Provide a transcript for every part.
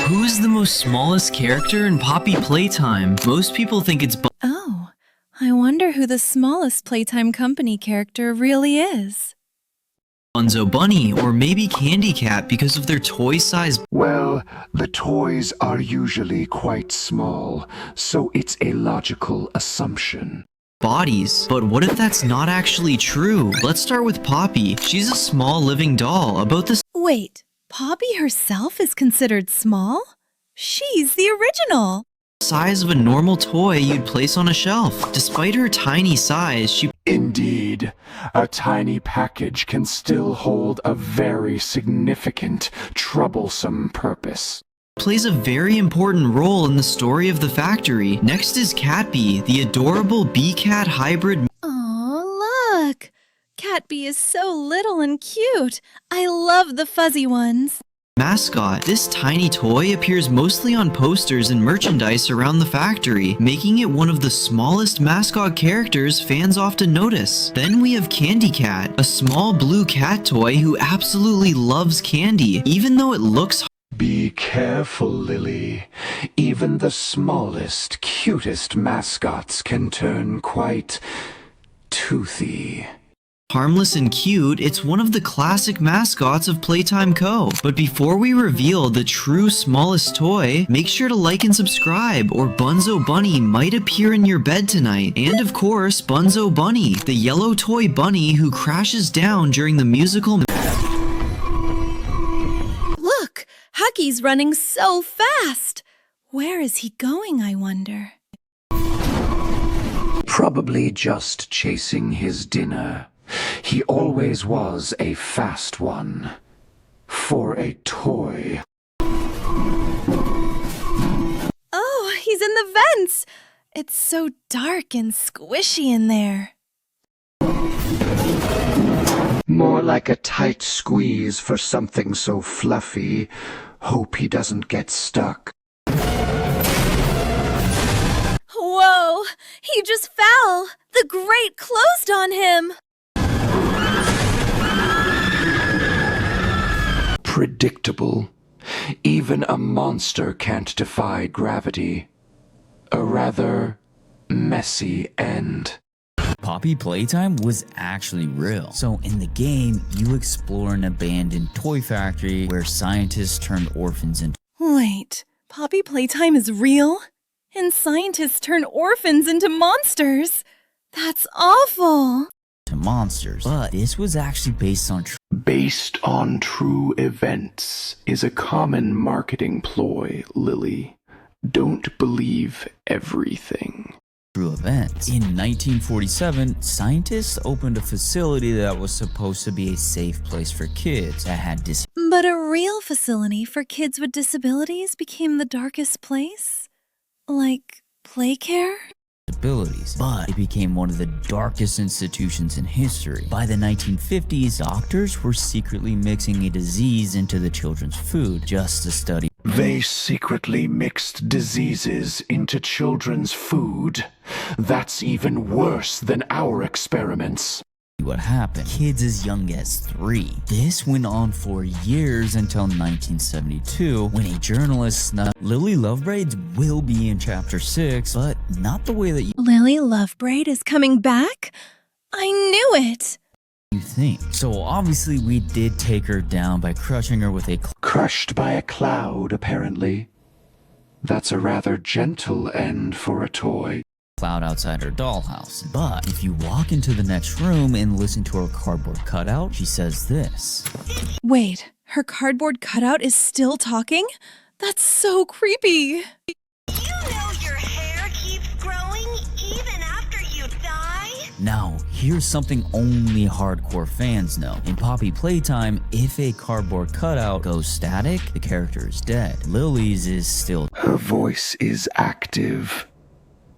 Who's the most smallest character in Poppy Playtime? Most people think it's Oh, I wonder who the smallest Playtime Company character really is. Bunzo Bunny or maybe Candy Cat because of their toy size. Well, the toys are usually quite small, so it's a logical assumption. Bodies. But what if that's not actually true? Let's start with Poppy. She's a small living doll, about the Wait, Poppy herself is considered small? She's the original. size of a normal toy you'd place on a shelf. Despite her tiny size, she Indeed, a tiny package can still hold a very significant, troublesome purpose. plays a very important role in the story of the factory. Next is Catbee, the adorable bee-cat hybrid Aw, look! Catbee is so little and cute. I love the fuzzy ones. mascot. This tiny toy appears mostly on posters and merchandise around the factory, making it one of the smallest mascot characters fans often notice. Then we have Candy Cat, a small blue cat toy who absolutely loves candy, even though it looks Be careful, Lily. Even the smallest, cutest mascots can turn quite toothy. harmless and cute. It's one of the classic mascots of Playtime Co. But before we reveal the true smallest toy, make sure to like and subscribe, or Bunzo Bunny might appear in your bed tonight. And of course, Bunzo Bunny, the yellow toy bunny who crashes down during the musical. Look, Huggy's running so fast. Where is he going, I wonder? Probably just chasing his dinner. He always was a fast one. For a toy. Oh, he's in the vents. It's so dark and squishy in there. More like a tight squeeze for something so fluffy. Hope he doesn't get stuck. Whoa, he just fell. The grate closed on him. Predictable. Even a monster can't defy gravity. A rather messy end. Poppy Playtime was actually real. So in the game, you explore an abandoned toy factory where scientists turned orphans into Wait, Poppy Playtime is real? And scientists turn orphans into monsters? That's awful. monsters. But this was actually based on Based on true events is a common marketing ploy, Lily. Don't believe everything. true events. In 1947, scientists opened a facility that was supposed to be a safe place for kids that had But a real facility for kids with disabilities became the darkest place? Like Playcare? disabilities, but it became one of the darkest institutions in history. By the 1950s, doctors were secretly mixing a disease into the children's food just to study. They secretly mixed diseases into children's food. That's even worse than our experiments. What happened. Kids as young as 3. This went on for years until 1972 when a journalist snubbed Lily Lovebread will be in chapter 6, but not the way that Lily Lovebread is coming back? I knew it! you think. So obviously we did take her down by crushing her with a Crushed by a cloud, apparently. That's a rather gentle end for a toy. cloud outside her dollhouse. But if you walk into the next room and listen to her cardboard cutout, she says this. Wait, her cardboard cutout is still talking? That's so creepy! You know your hair keeps growing even after you die? Now, here's something only hardcore fans know. In Poppy Playtime, if a cardboard cutout goes static, the character is dead. Lily's is still Her voice is active.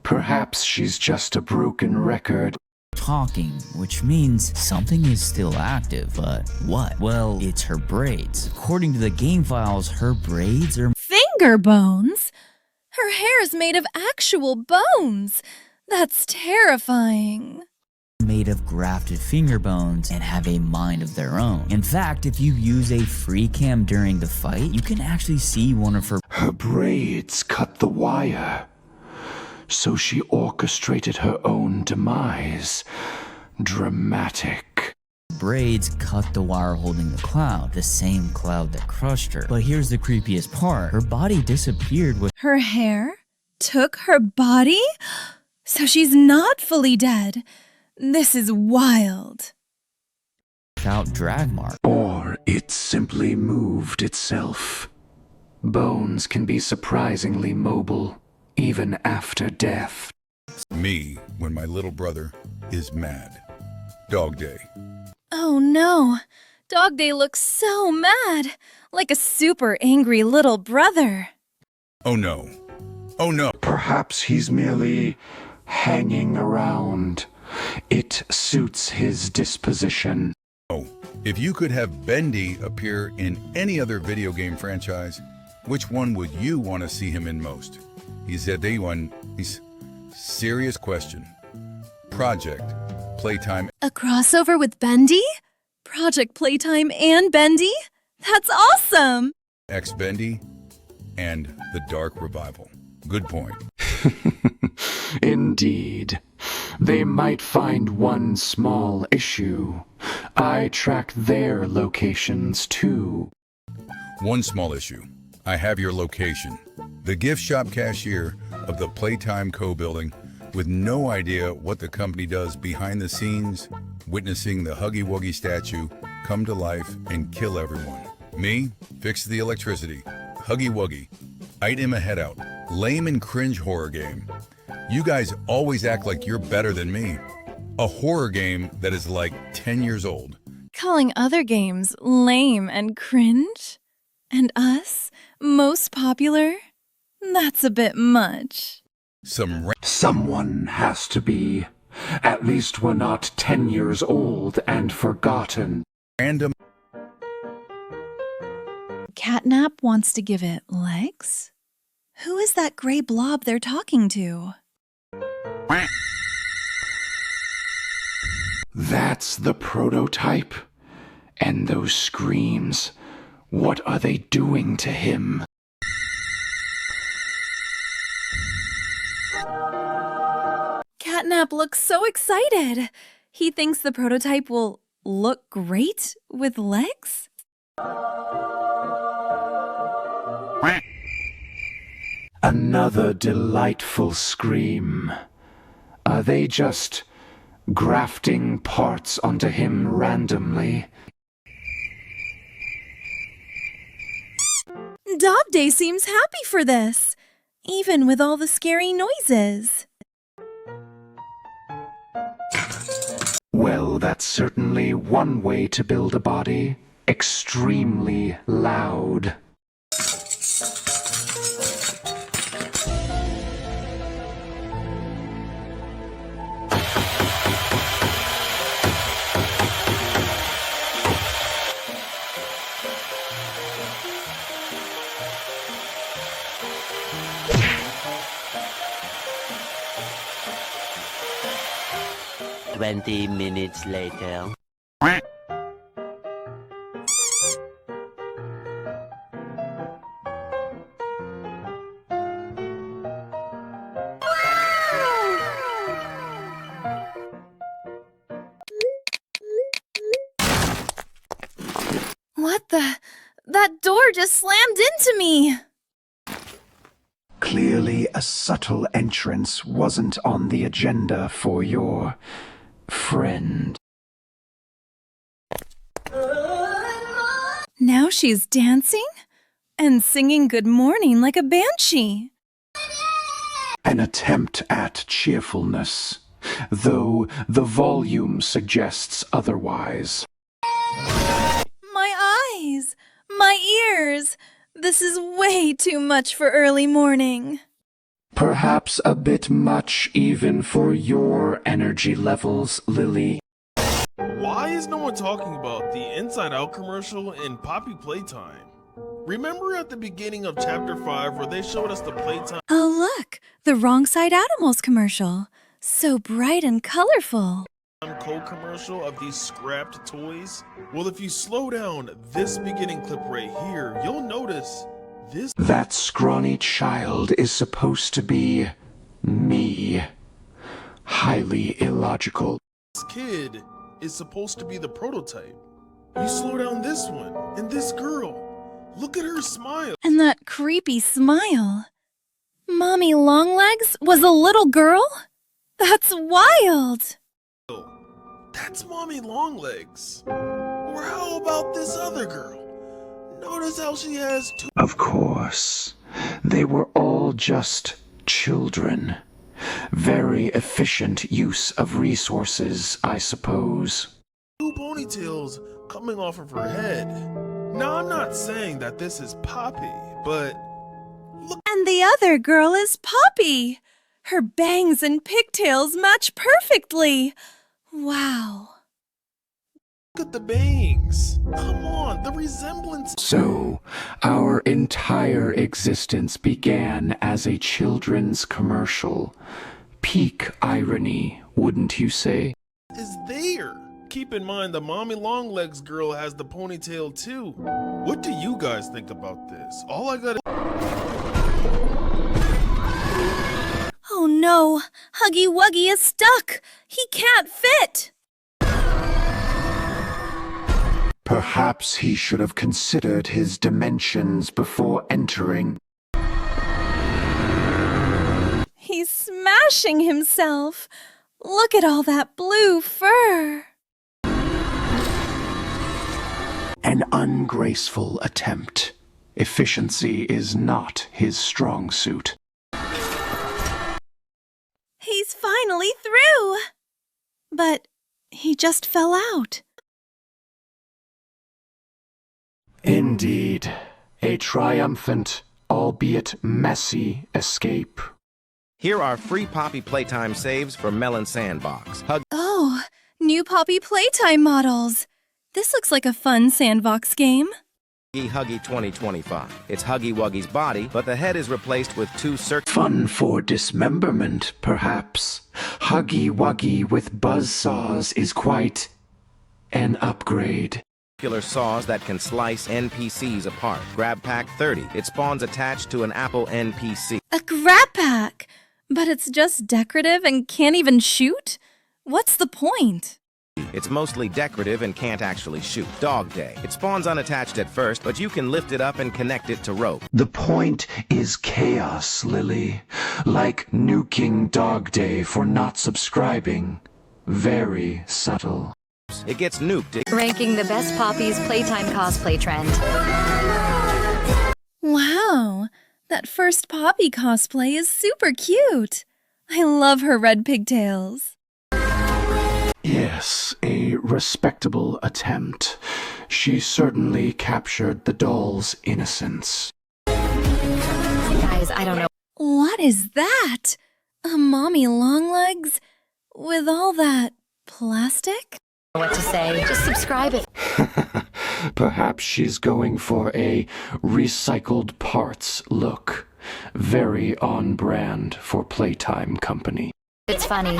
Perhaps she's just a broken record. talking, which means something is still active, but what? Well, it's her braids. According to the game files, her braids are Finger bones? Her hair is made of actual bones! That's terrifying. made of grafted finger bones and have a mind of their own. In fact, if you use a free cam during the fight, you can actually see one of her Her braids cut the wire, so she orchestrated her own demise. Dramatic. Braids cut the wire holding the cloud, the same cloud that crushed her. But here's the creepiest part. Her body disappeared Her hair took her body? So she's not fully dead. This is wild. without drag marks. Or it simply moved itself. Bones can be surprisingly mobile, even after death. Me, when my little brother is mad. Dog Day. Oh no! Dog Day looks so mad, like a super angry little brother. Oh no. Oh no. Perhaps he's merely hanging around. It suits his disposition. Oh, if you could have Bendy appear in any other video game franchise, which one would you want to see him in most? He's serious question. Project Playtime. A crossover with Bendy? Project Playtime and Bendy? That's awesome! X Bendy and the Dark Revival. Good point. Indeed. They might find one small issue. I track their locations too. One small issue. I have your location. The gift shop cashier of the Playtime Co. building, with no idea what the company does behind the scenes, witnessing the Huggy Wuggy statue come to life and kill everyone. Me, fix the electricity. Huggy Wuggy, item a head out. Lame and cringe horror game. You guys always act like you're better than me. A horror game that is like 10 years old. Calling other games lame and cringe? And us most popular? That's a bit much. Someone has to be. At least we're not 10 years old and forgotten. Random. Catnap wants to give it legs? Who is that gray blob they're talking to? That's the prototype. And those screams. What are they doing to him? Catnap looks so excited. He thinks the prototype will look great with legs? Another delightful scream. Are they just grafting parts onto him randomly? Dog Day seems happy for this, even with all the scary noises. Well, that's certainly one way to build a body. Extremely loud. Twenty minutes later. What the? That door just slammed into me! Clearly, a subtle entrance wasn't on the agenda for your friend. Now she's dancing and singing good morning like a banshee. An attempt at cheerfulness, though the volume suggests otherwise. My eyes! My ears! This is way too much for early morning. Perhaps a bit much even for your energy levels, Lily. Why is no one talking about the Inside Out commercial in Poppy Playtime? Remember at the beginning of Chapter 5 where they showed us the Playtime Oh look, the Wrong Side Animals commercial. So bright and colorful. Co commercial of these scrapped toys? Well, if you slow down this beginning clip right here, you'll notice That scrawny child is supposed to be me. Highly illogical. kid is supposed to be the prototype. You slow down this one and this girl. Look at her smile. And that creepy smile. Mommy Longlegs was a little girl? That's wild! That's Mommy Longlegs. Or how about this other girl? Notice how she has two. Of course, they were all just children. Very efficient use of resources, I suppose. Two ponytails coming off of her head. Now, I'm not saying that this is Poppy, but look And the other girl is Poppy! Her bangs and pigtails match perfectly! Wow. at the bangs. Come on, the resemblance. So, our entire existence began as a children's commercial. Peak irony, wouldn't you say? Is there. Keep in mind the Mommy Longlegs girl has the ponytail too. What do you guys think about this? All I gotta. Oh no, Huggy Wuggy is stuck. He can't fit. Perhaps he should have considered his dimensions before entering. He's smashing himself. Look at all that blue fur. An ungraceful attempt. Efficiency is not his strong suit. He's finally through. But he just fell out. Indeed, a triumphant, albeit messy, escape. Here are free Poppy Playtime saves for Melon Sandbox. Oh, new Poppy Playtime models. This looks like a fun Sandbox game. Huggy 2025. It's Huggy Wuggy's body, but the head is replaced with two Fun for dismemberment, perhaps. Huggy Wuggy with buzzsaws is quite an upgrade. circular saws that can slice NPCs apart. Grab Pack 30. It spawns attached to an Apple NPC. A grab pack! But it's just decorative and can't even shoot? What's the point? It's mostly decorative and can't actually shoot. Dog Day. It spawns unattached at first, but you can lift it up and connect it to rope. The point is chaos, Lily. Like nuking Dog Day for not subscribing. Very subtle. It gets nuked. Ranking the best Poppy's Playtime cosplay trend. Wow, that first Poppy cosplay is super cute. I love her red pigtails. Yes, a respectable attempt. She certainly captured the doll's innocence. Guys, I don't know What is that? A Mommy Longlegs with all that plastic? what to say. Just subscribe if Perhaps she's going for a recycled parts look. Very on brand for Playtime Company. it's funny.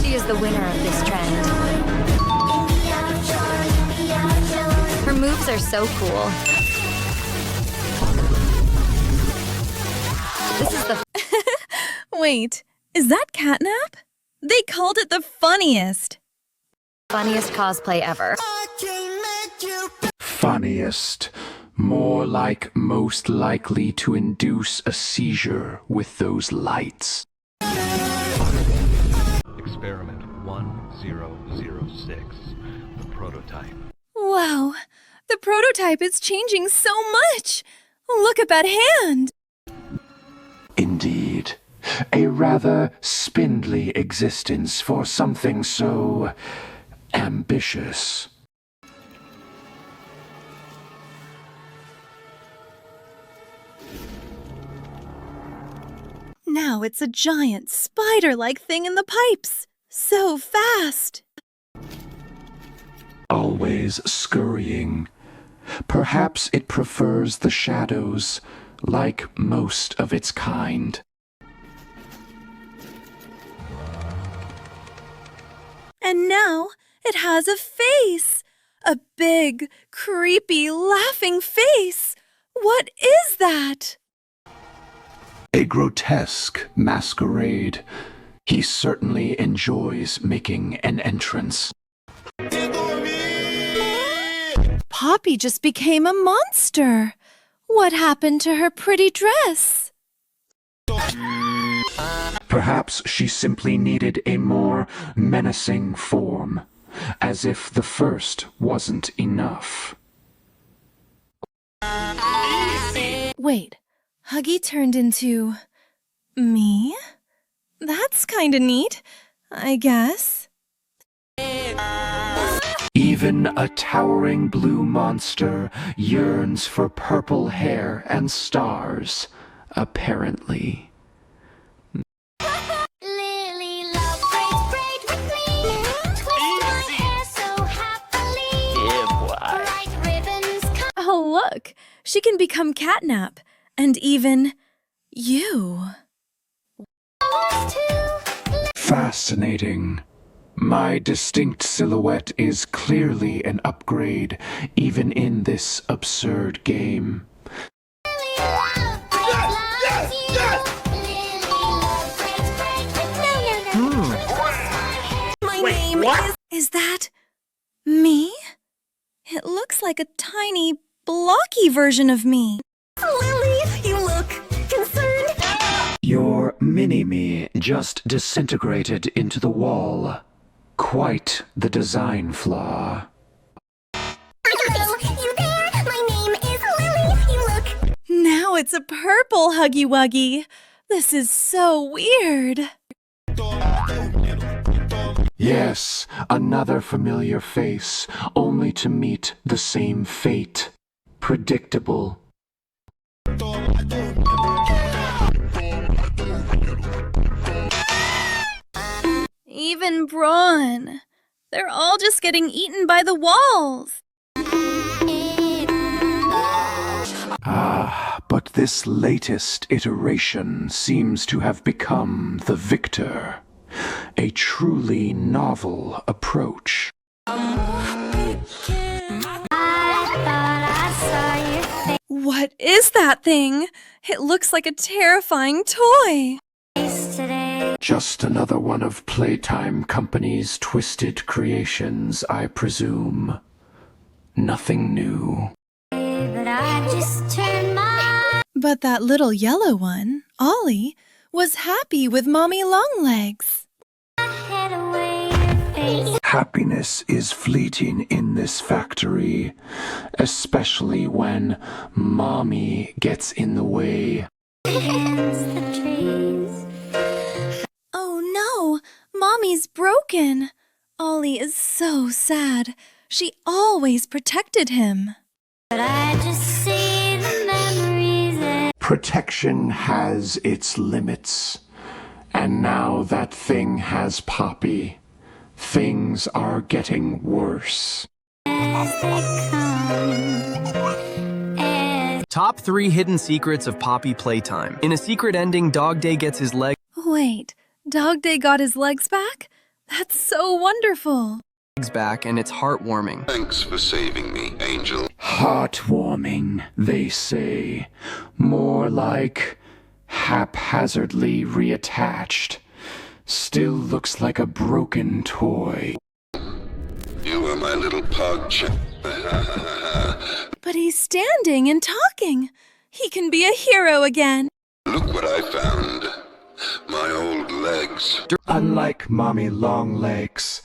She is the winner of this trend. Her moves are so cool. This is the Wait, is that catnap? They called it the funniest. funniest cosplay ever. Funniest. More like most likely to induce a seizure with those lights. Experiment 1006, the prototype. Wow, the prototype is changing so much. Look at that hand. Indeed. A rather spindly existence for something so ambitious. Now it's a giant spider-like thing in the pipes. So fast. Always scurrying. Perhaps it prefers the shadows, like most of its kind. And now it has a face. A big, creepy, laughing face! What is that? A grotesque masquerade. He certainly enjoys making an entrance. Poppy just became a monster. What happened to her pretty dress? Perhaps she simply needed a more menacing form, as if the first wasn't enough. Wait, Huggy turned into... me? That's kinda neat, I guess. Even a towering blue monster yearns for purple hair and stars, apparently. Lily Lovebread, braid with me. Twist my hair so happily. Bright ribbons come. Oh, look, she can become Catnap, and even... you. Fascinating. My distinct silhouette is clearly an upgrade, even in this absurd game. My name is that me? It looks like a tiny, blocky version of me. Lily, you look concerned. Your mini-me just disintegrated into the wall. Quite the design flaw. Hello, you there? My name is Lily. You look. Now it's a purple Huggy Wuggy. This is so weird. Yes, another familiar face, only to meet the same fate. Predictable. Even Brawn. They're all just getting eaten by the walls. Ah, but this latest iteration seems to have become the victor. A truly novel approach. What is that thing? It looks like a terrifying toy. Just another one of Playtime Company's twisted creations, I presume. Nothing new. But that little yellow one, Ollie, was happy with Mommy Longlegs. Happiness is fleeting in this factory, especially when Mommy gets in the way. Oh no, Mommy's broken. Ollie is so sad. She always protected him. But I just see the memories. Protection has its limits, and now that thing has Poppy. Things are getting worse. Top 3 hidden secrets of Poppy Playtime. In a secret ending, Dog Day gets his legs Wait, Dog Day got his legs back? That's so wonderful. back, and it's heartwarming. Thanks for saving me, Angel. Heartwarming, they say. More like haphazardly reattached. Still looks like a broken toy. You are my little pug chap. But he's standing and talking. He can be a hero again. Look what I found. My old legs. Unlike Mommy Longlegs,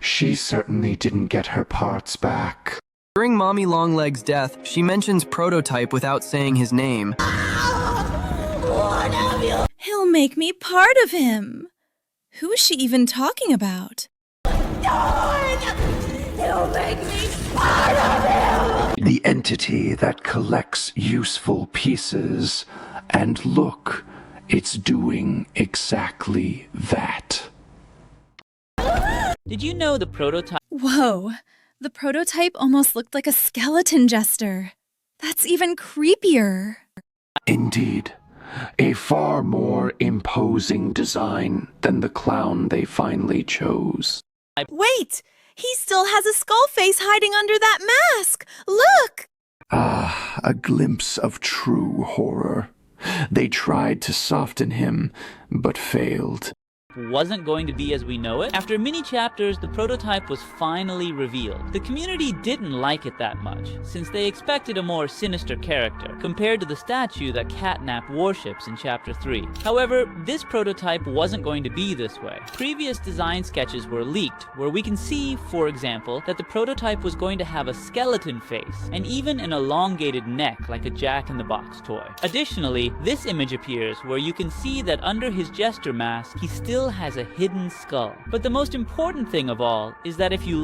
she certainly didn't get her parts back. During Mommy Longlegs' death, she mentions Prototype without saying his name. He'll make me part of him. Who is she even talking about? He'll make me part of him. The entity that collects useful pieces, and look, it's doing exactly that. Did you know the prototype? Whoa, the prototype almost looked like a skeleton jester. That's even creepier. Indeed, a far more imposing design than the clown they finally chose. Wait! He still has a skull face hiding under that mask! Look! Ah, a glimpse of true horror. They tried to soften him, but failed. Wasn't going to be as we know it. After many chapters, the prototype was finally revealed. The community didn't like it that much, since they expected a more sinister character, compared to the statue that Catnap worships in Chapter 3. However, this prototype wasn't going to be this way. Previous design sketches were leaked, where we can see, for example, that the prototype was going to have a skeleton face, and even an elongated neck like a Jack-in-the-Box toy. Additionally, this image appears where you can see that under his jester mask, he still has a hidden skull. But the most important thing of all is that if you